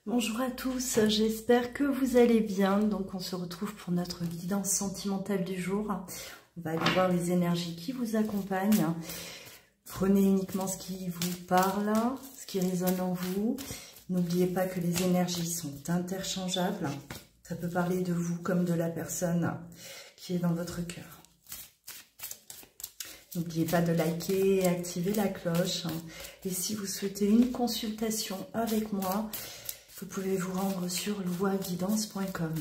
Bonjour à tous, j'espère que vous allez bien. Donc on se retrouve pour notre guidance sentimentale du jour. On va aller voir les énergies qui vous accompagnent. Prenez uniquement ce qui vous parle, ce qui résonne en vous. N'oubliez pas que les énergies sont interchangeables. Ça peut parler de vous comme de la personne qui est dans votre cœur. N'oubliez pas de liker et activer la cloche. Et si vous souhaitez une consultation avec moi, vous pouvez vous rendre sur loaguidance.com.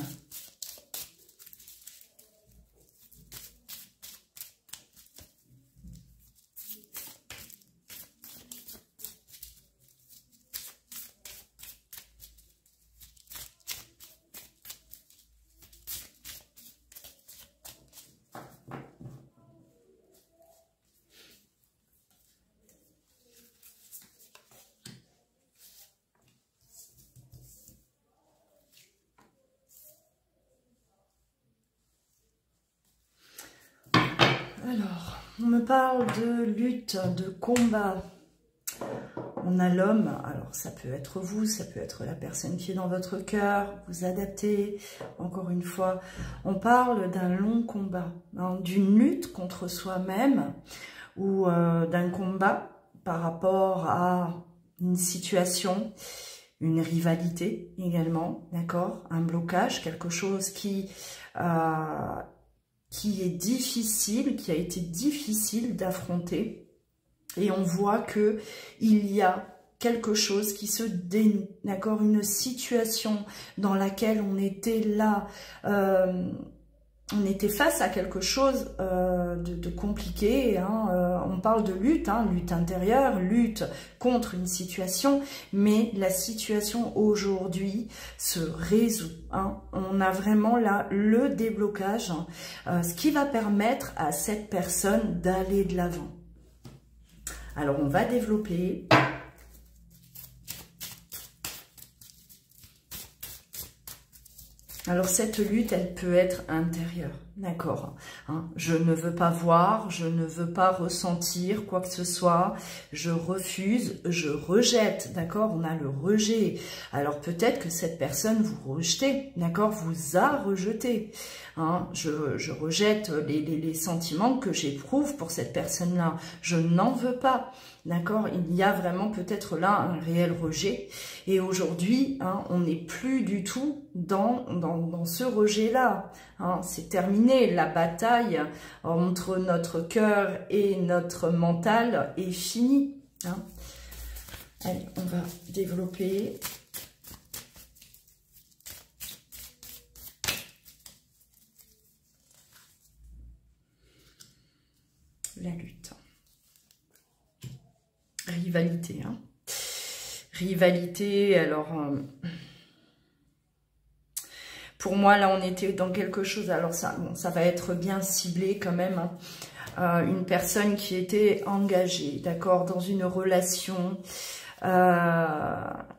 Alors, on me parle de lutte, de combat. On a l'homme, alors ça peut être vous, ça peut être la personne qui est dans votre cœur, vous adaptez. Encore une fois, on parle d'un long combat, hein, d'une lutte contre soi-même ou d'un combat par rapport à une situation, une rivalité également, d'accord, un blocage, quelque chose qui est difficile, qui a été difficile d'affronter. Et on voit que il y a quelque chose qui se dénoue, d'accord, une situation dans laquelle on était là, on était face à quelque chose de compliqué, hein, on parle de lutte, hein, lutte intérieure, lutte contre une situation, mais la situation aujourd'hui se résout, hein. On a vraiment là le déblocage, ce qui va permettre à cette personne d'aller de l'avant. Alors on va développer. Alors cette lutte, elle peut être intérieure, d'accord, hein, je ne veux pas voir, je ne veux pas ressentir quoi que ce soit, je refuse, je rejette, d'accord, on a le rejet. Alors peut-être que cette personne vous rejetez, d'accord, vous a rejeté, hein, je rejette les sentiments que j'éprouve pour cette personne-là, je n'en veux pas. D'accord, il y a vraiment peut-être là un réel rejet. Et aujourd'hui, hein, on n'est plus du tout dans ce rejet-là. Hein, c'est terminé. La bataille entre notre cœur et notre mental est finie. Hein. Allez, on va développer. La lutte. Rivalité, hein. Rivalité, alors pour moi là on était dans quelque chose, alors ça, bon, ça va être bien ciblé quand même, hein. Une personne qui était engagée, d'accord, dans une relation,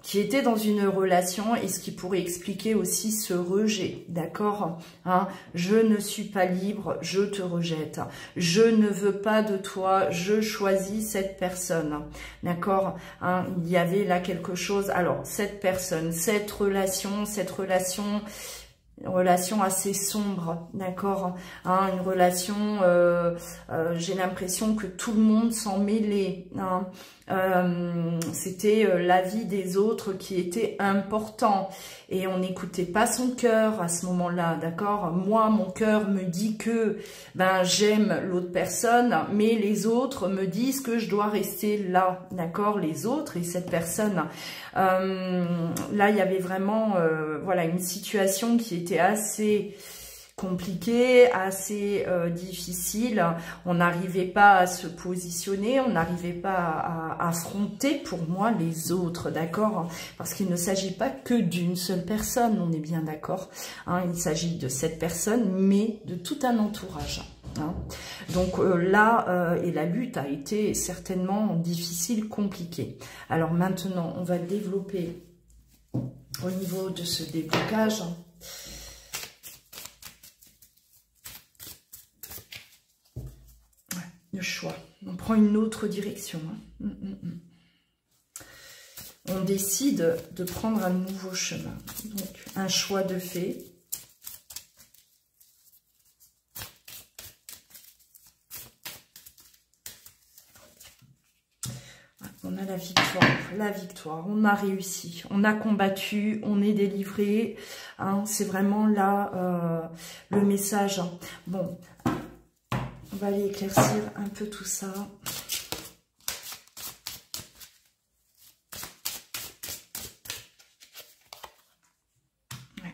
qui était dans une relation, et ce qui pourrait expliquer aussi ce rejet, d'accord, hein, je ne suis pas libre, je te rejette, je ne veux pas de toi, je choisis cette personne, d'accord, hein, il y avait là quelque chose, alors cette personne, cette relation assez sombre, d'accord, hein, une relation, j'ai l'impression que tout le monde s'en mêlait, hein. C'était la vie des autres qui était important et on n'écoutait pas son cœur à ce moment-là, d'accord. Moi, mon cœur me dit que ben j'aime l'autre personne, mais les autres me disent que je dois rester là, d'accord, les autres et cette personne. Là, il y avait vraiment voilà, une situation qui était assez compliqué, assez difficile, on n'arrivait pas à se positionner, on n'arrivait pas à affronter pour moi les autres, d'accord, parce qu'il ne s'agit pas que d'une seule personne, on est bien d'accord, hein, il s'agit de cette personne, mais de tout un entourage. Hein. Donc là, et la lutte a été certainement difficile, compliquée. Alors maintenant, on va développer au niveau de ce déblocage. Le choix. On prend une autre direction. Hein. on décide de prendre un nouveau chemin. Donc, un choix de fait. On a la victoire, on a réussi, on a combattu, on est délivré, hein, c'est vraiment là le message. Bon, on va aller éclaircir un peu tout ça. Ouais.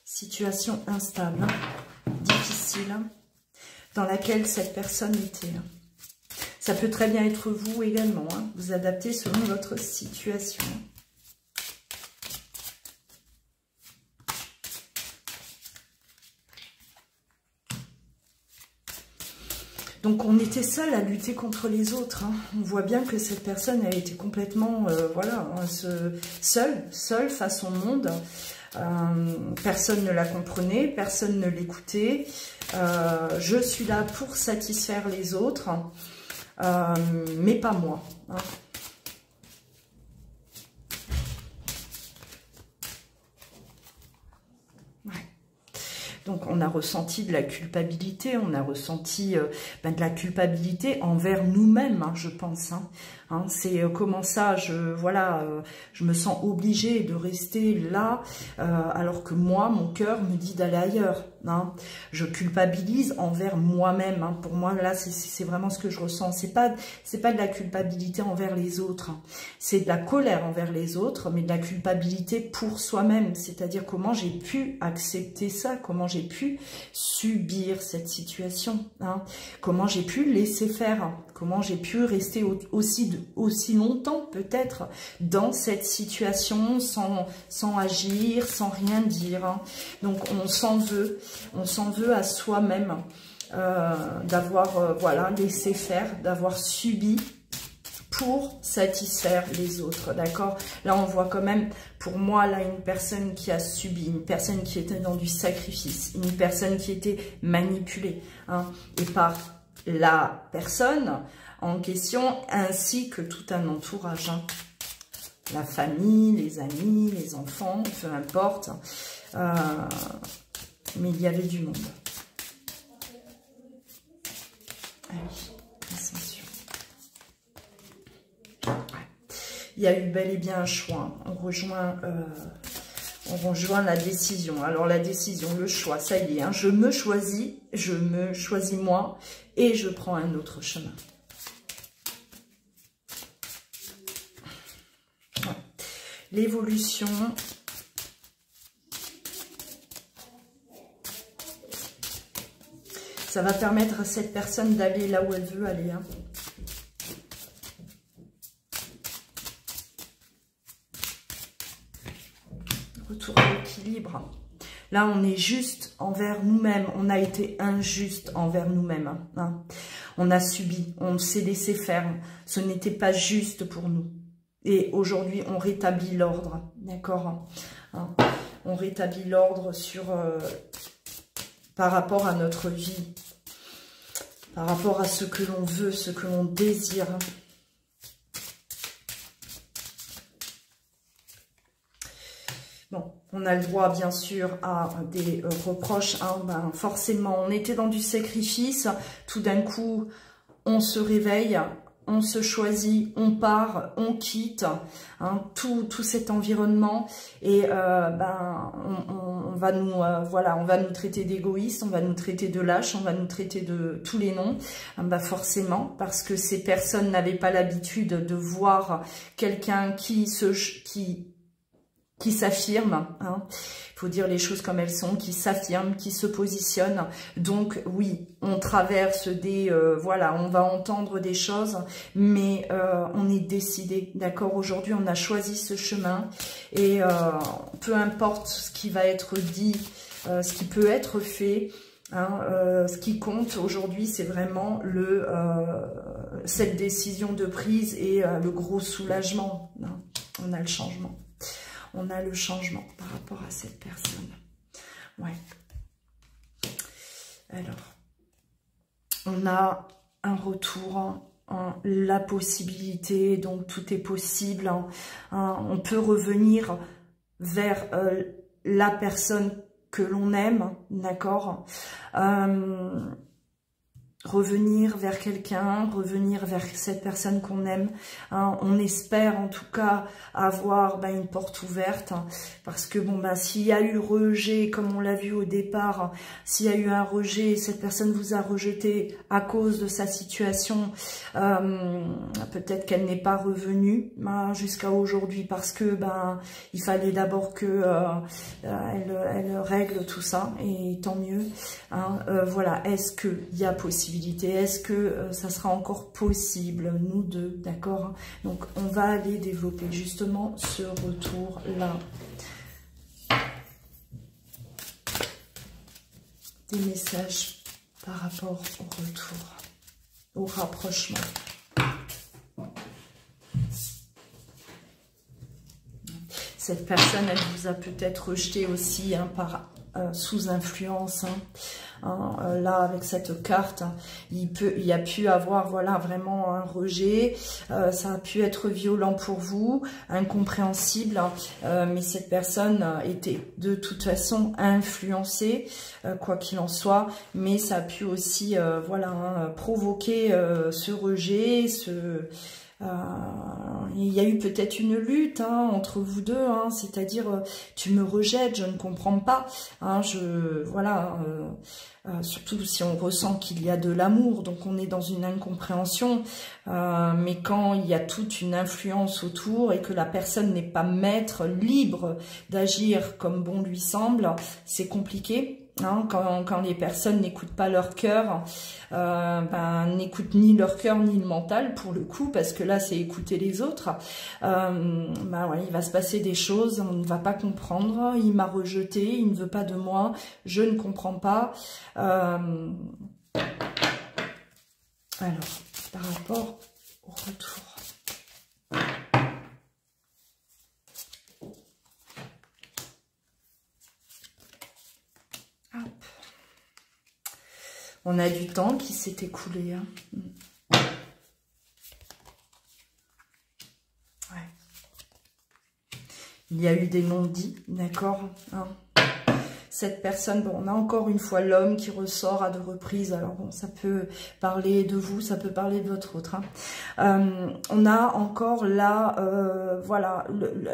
Situation instable, difficile, dans laquelle cette personne était. Ça peut très bien être vous également, hein. Vous adaptez selon votre situation. Donc on était seul à lutter contre les autres, hein. On voit bien que cette personne a été complètement, voilà, seule face au monde. Personne ne la comprenait, personne ne l'écoutait. Je suis là pour satisfaire les autres. Mais pas moi. Hein. Ouais. Donc on a ressenti de la culpabilité, on a ressenti de la culpabilité envers nous-mêmes, hein, je pense. Hein. Hein, c'est comment ça, je me sens obligée de rester là, alors que moi, mon cœur me dit d'aller ailleurs. Hein. Je culpabilise envers moi-même. Hein. Pour moi, là, c'est vraiment ce que je ressens. C'est pas de la culpabilité envers les autres. Hein. C'est de la colère envers les autres, mais de la culpabilité pour soi-même. C'est-à-dire comment j'ai pu accepter ça, comment j'ai pu subir cette situation. Hein. Comment j'ai pu laisser faire, hein. Comment j'ai pu rester aussi longtemps peut-être dans cette situation sans agir, sans rien dire. Hein. Donc on s'en veut à soi-même d'avoir voilà, laissé faire, d'avoir subi pour satisfaire les autres, d'accord? Là, on voit quand même, pour moi, là, une personne qui a subi, une personne qui était dans du sacrifice, une personne qui était manipulée, hein, et par la personne en question, ainsi que tout un entourage, hein. La famille, les amis, les enfants, peu importe, mais il y avait du monde. Allez, ascension. Ouais. Il y a eu bel et bien un choix. On rejoint la décision. Alors la décision, le choix, ça y est, hein, je me choisis moi et je prends un autre chemin. Ouais. L'évolution. Ça va permettre à cette personne d'aller là où elle veut aller. Hein. Retour à l'équilibre. Là, on est juste envers nous-mêmes. On a été injuste envers nous-mêmes. Hein. On a subi, on s'est laissé faire. Ce n'était pas juste pour nous. Et aujourd'hui, on rétablit l'ordre. D'accord, hein. On rétablit l'ordre par rapport à notre vie. Par rapport à ce que l'on veut, ce que l'on désire. Bon, on a le droit, bien sûr, à des reproches. Hein. Ben, forcément, on était dans du sacrifice. Tout d'un coup, on se réveille, on se choisit, on part, on quitte, hein, tout cet environnement. Et on va nous traiter d'égoïstes, on va nous traiter de lâches, on va nous traiter de tous les noms. Ben, forcément, parce que ces personnes n'avaient pas l'habitude de voir quelqu'un qui s'affirme, hein. Il faut dire les choses comme elles sont, qui s'affirme, qui se positionne. Donc oui, on traverse des... voilà, on va entendre des choses, mais on est décidé, d'accord? Aujourd'hui, on a choisi ce chemin et peu importe ce qui va être dit, ce qui peut être fait, hein, ce qui compte aujourd'hui, c'est vraiment cette décision de prise et le gros soulagement. Hein. On a le changement. On a le changement par rapport à cette personne. Ouais. Alors, on a un retour hein, la possibilité, donc tout est possible. On peut revenir vers la personne que l'on aime, d'accord, revenir vers quelqu'un, revenir vers cette personne qu'on aime. On espère en tout cas avoir une porte ouverte, parce que bon s'il y a eu rejet, comme on l'a vu au départ, s'il y a eu un rejet, cette personne vous a rejeté à cause de sa situation, peut-être qu'elle n'est pas revenue jusqu'à aujourd'hui, parce que il fallait d'abord que elle règle tout ça, et tant mieux. Voilà, est-ce qu'il y a possibilité? Est-ce que ça sera encore possible, nous deux, d'accord? Donc, on va aller développer justement ce retour-là. Des messages par rapport au retour, au rapprochement. Cette personne, elle vous a peut-être rejeté aussi par sous influence. Là, avec cette carte, il y a pu avoir, voilà, vraiment un rejet. Ça a pu être violent pour vous, incompréhensible, mais cette personne était de toute façon influencée, quoi qu'il en soit. Mais ça a pu aussi, voilà, provoquer ce rejet, il y a eu peut-être une lutte entre vous deux, c'est-à-dire tu me rejettes, je ne comprends pas, voilà, surtout si on ressent qu'il y a de l'amour, donc on est dans une incompréhension, mais quand il y a toute une influence autour et que la personne n'est pas maître, libre d'agir comme bon lui semble, c'est compliqué. Quand les personnes n'écoutent pas leur cœur, n'écoutent ni leur cœur ni le mental pour le coup, parce que là c'est écouter les autres, ouais, il va se passer des choses, on ne va pas comprendre, il m'a rejeté, il ne veut pas de moi, je ne comprends pas. Alors, par rapport au retour. On a du temps qui s'est écoulé. Ouais. Il y a eu des non-dits, d'accord. Cette personne, bon, on a encore une fois l'homme qui ressort à 2 reprises. Alors bon, ça peut parler de vous, ça peut parler de votre autre. On a encore là, voilà,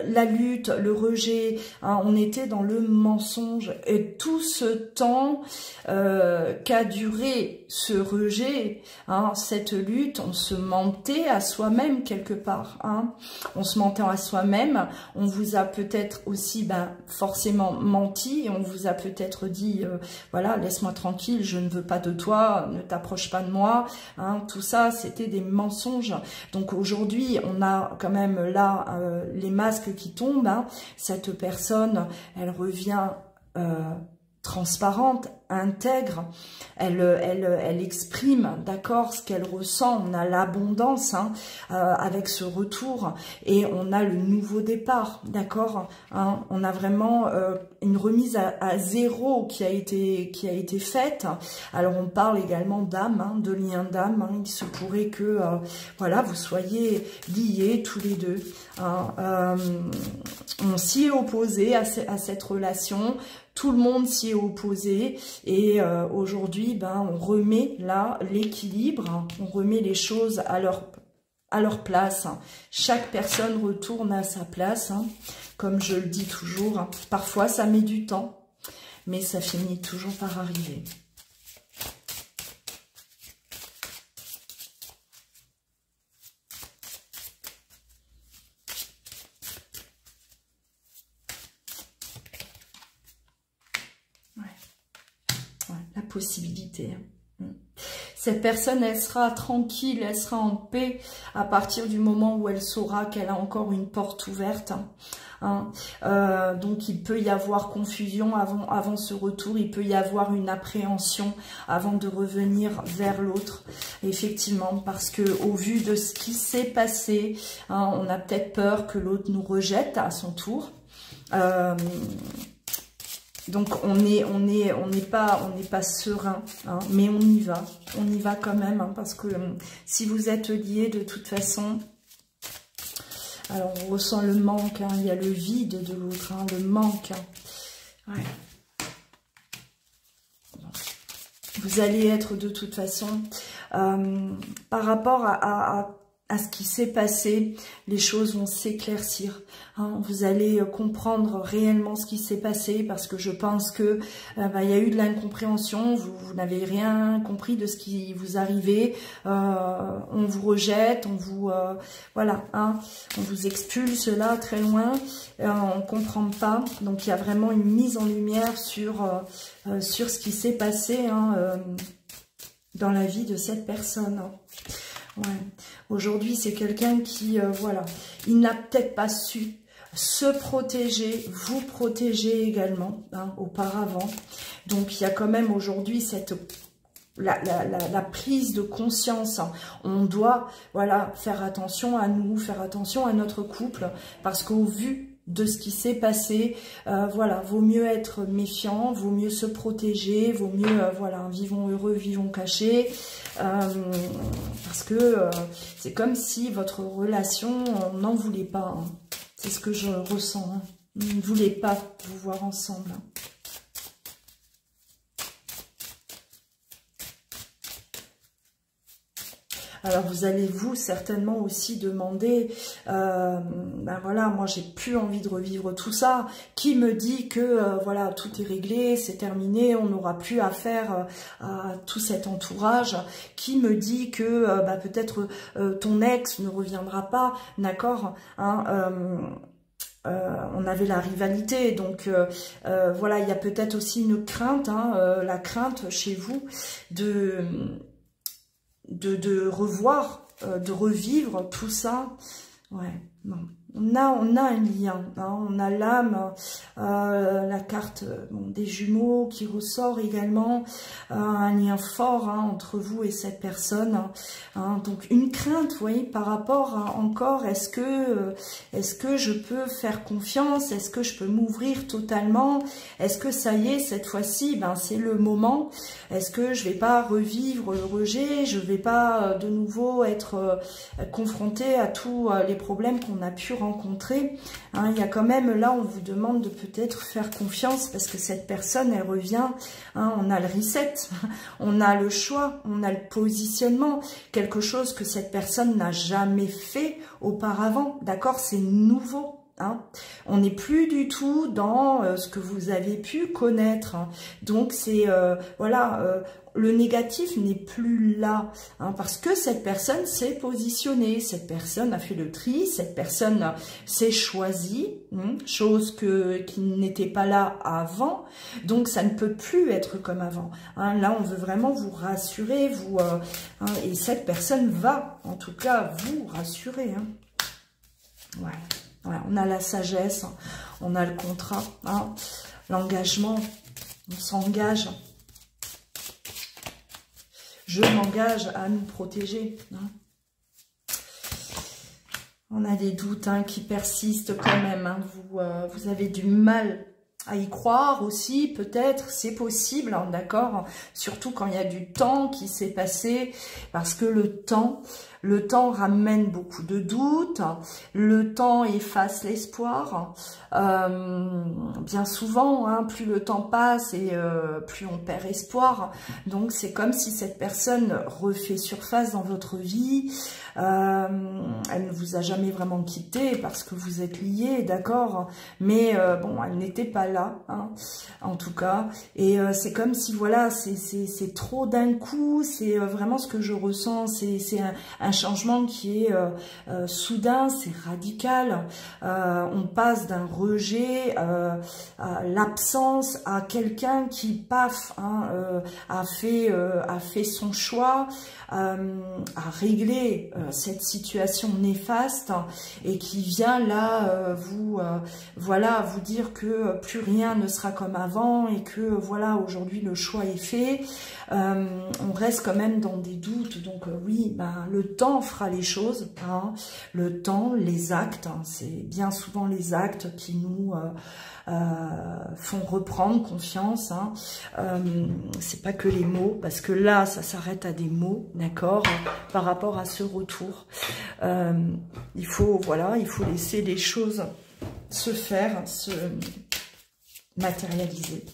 la lutte, le rejet. On était dans le mensonge. Et tout ce temps qu'a duré ce rejet, cette lutte, on se mentait à soi-même quelque part. On se mentait à soi-même. On vous a peut-être aussi, forcément menti. Et on vous a peut-être dit, voilà, laisse-moi tranquille, je ne veux pas de toi, ne t'approche pas de moi. Tout ça, c'était des mensonges. Donc aujourd'hui, on a quand même là les masques qui tombent. Cette personne, elle revient transparente, intègre, elle exprime, d'accord, ce qu'elle ressent. On a l'abondance avec ce retour, et on a le nouveau départ, d'accord. On a vraiment une remise à zéro qui a été faite. Alors on parle également d'âme, de lien d'âme. Il se pourrait que voilà, vous soyez liés tous les deux. On s'y est opposé à cette relation. Tout le monde s'y est opposé, et aujourd'hui, on remet là l'équilibre, on remet les choses à leur place. Chaque personne retourne à sa place, comme je le dis toujours. Parfois, ça met du temps, mais ça finit toujours par arriver. La possibilité. Cette personne, elle sera tranquille, elle sera en paix à partir du moment où elle saura qu'elle a encore une porte ouverte. Donc il peut y avoir confusion avant ce retour, il peut y avoir une appréhension avant de revenir vers l'autre, effectivement, parce que au vu de ce qui s'est passé, on a peut-être peur que l'autre nous rejette à son tour. Donc on n'est pas serein, hein, mais on y va quand même, hein, parce que si vous êtes liés de toute façon, alors on ressent le manque, hein, il y a le vide de l'autre, hein, le manque. Hein. Ouais. Vous allez être de toute façon, par rapport à ce qui s'est passé, les choses vont s'éclaircir. Hein. Vous allez comprendre réellement ce qui s'est passé, parce que je pense que il y a eu de l'incompréhension, vous n'avez rien compris de ce qui vous arrivait, on vous rejette, on vous voilà, hein, on vous expulse là très loin, on ne comprend pas. Donc il y a vraiment une mise en lumière sur ce qui s'est passé, hein, dans la vie de cette personne. Hein. Ouais. Aujourd'hui, c'est quelqu'un qui, voilà, il n'a peut-être pas su se protéger, vous protéger également, hein, auparavant. Donc, il y a quand même aujourd'hui cette... La prise de conscience. Hein. On doit, voilà, faire attention à nous, faire attention à notre couple, parce qu'au vu de ce qui s'est passé, voilà, vaut mieux être méfiant, vaut mieux se protéger, vaut mieux, voilà, vivons heureux, vivons cachés, parce que c'est comme si votre relation, on n'en voulait pas, hein. C'est ce que je ressens, hein. On ne voulait pas vous voir ensemble, hein. Alors vous allez vous certainement aussi demander, ben voilà, moi j'ai plus envie de revivre tout ça. Qui me dit que voilà, tout est réglé, c'est terminé, on n'aura plus affaire à tout cet entourage? Qui me dit que peut-être ton ex ne reviendra pas, d'accord, hein, on avait la rivalité, donc voilà, il y a peut-être aussi une crainte, hein, la crainte chez vous de revoir, de revivre tout ça. Ouais, non. On a un lien, hein, on a l'âme, la carte des jumeaux qui ressort également, un lien fort, hein, entre vous et cette personne, hein, donc une crainte, vous voyez, par rapport à encore, est-ce que je peux faire confiance, est-ce que je peux m'ouvrir totalement, est-ce que ça y est, cette fois-ci, ben c'est le moment, est-ce que je vais pas revivre le rejet, je vais pas de nouveau être confrontée à tous les problèmes qu'on a pu rencontrer, hein, il y a quand même là, on vous demande de peut-être faire confiance, parce que cette personne, elle revient, hein, on a le reset, on a le choix, on a le positionnement, quelque chose que cette personne n'a jamais fait auparavant, d'accord, c'est nouveau. Hein. On n'est plus du tout dans ce que vous avez pu connaître, hein. Donc c'est voilà, le négatif n'est plus là, hein, parce que cette personne s'est positionnée, cette personne a fait le tri, cette personne s'est choisie, chose qui n'était pas là avant, donc ça ne peut plus être comme avant, hein. Là on veut vraiment vous rassurer, vous hein, et cette personne va en tout cas vous rassurer, hein. Ouais. Ouais, on a la sagesse, on a le contrat, hein, l'engagement, on s'engage. Je m'engage à nous protéger. Hein. On a des doutes, hein, qui persistent quand même. Hein. Vous avez du mal à y croire aussi, peut-être, c'est possible, hein, d'accord, surtout quand il y a du temps qui s'est passé, parce que le temps ramène beaucoup de doutes, le temps efface l'espoir, bien souvent, hein, plus le temps passe et plus on perd espoir, donc c'est comme si cette personne refait surface dans votre vie, elle ne vous a jamais vraiment quitté parce que vous êtes liés, d'accord, mais bon, elle n'était pas là, hein, en tout cas, et c'est comme si, voilà, c'est trop d'un coup, c'est vraiment ce que je ressens, c'est un changement qui est soudain, c'est radical, on passe d'un rejet à l'absence à quelqu'un qui, paf, hein, a fait son choix, a réglé cette situation néfaste et qui vient là voilà, vous dire que plus rien ne sera comme avant et que voilà, aujourd'hui le choix est fait. On reste quand même dans des doutes, donc oui, ben, le temps fera les choses, hein. Le temps, les actes, hein, c'est bien souvent les actes qui nous font reprendre confiance, hein. C'est pas que les mots, parce que là, ça s'arrête à des mots, d'accord, par rapport à ce retour. Il faut, voilà, il faut laisser les choses se faire, se matérialiser.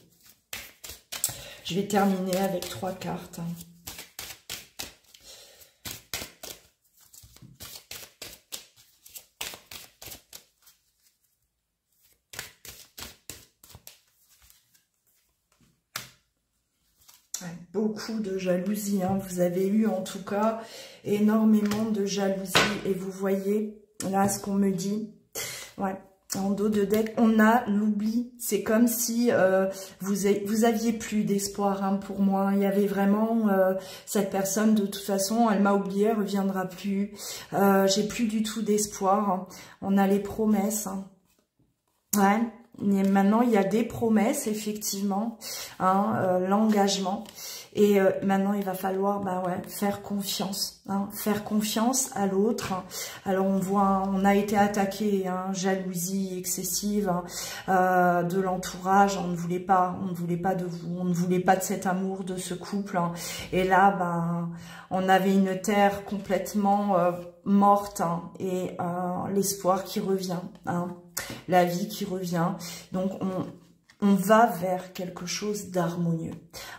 Je vais terminer avec 3 cartes. Beaucoup de jalousie, hein. Vous avez eu en tout cas énormément de jalousie et vous voyez là ce qu'on me dit, ouais, en dos de deck on a l'oubli. C'est comme si vous aviez plus d'espoir, hein, pour moi. Il y avait vraiment cette personne, de toute façon elle m'a oublié, elle reviendra plus, j'ai plus du tout d'espoir, hein. On a les promesses, hein. Ouais. Et maintenant, il y a des promesses, effectivement, hein, l'engagement. Et maintenant, il va falloir faire confiance, hein, faire confiance à l'autre. Alors, on voit, on a été attaqué, hein, jalousie excessive, hein, de l'entourage. On ne voulait pas de vous, on ne voulait pas de cet amour, de ce couple, hein. Et là, on avait une terre complètement morte, hein, et l'espoir qui revient, hein. La vie qui revient, donc on va vers quelque chose d'harmonieux,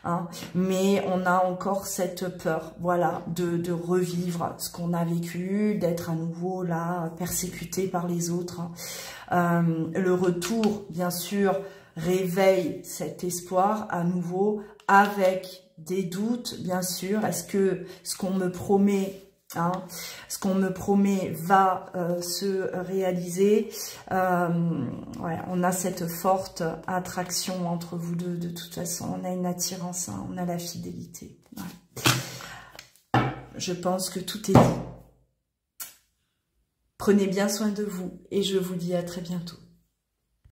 hein, mais on a encore cette peur, voilà, de revivre ce qu'on a vécu, d'être à nouveau là, persécuté par les autres, hein. Le retour, bien sûr, réveille cet espoir à nouveau, avec des doutes, bien sûr. Est-ce que ce qu'on me promet, hein, ce qu'on me promet va se réaliser? Ouais, on a cette forte attraction entre vous deux, de toute façon. On a une attirance, hein, on a la fidélité. Ouais. Je pense que tout est dit. Prenez bien soin de vous et je vous dis à très bientôt.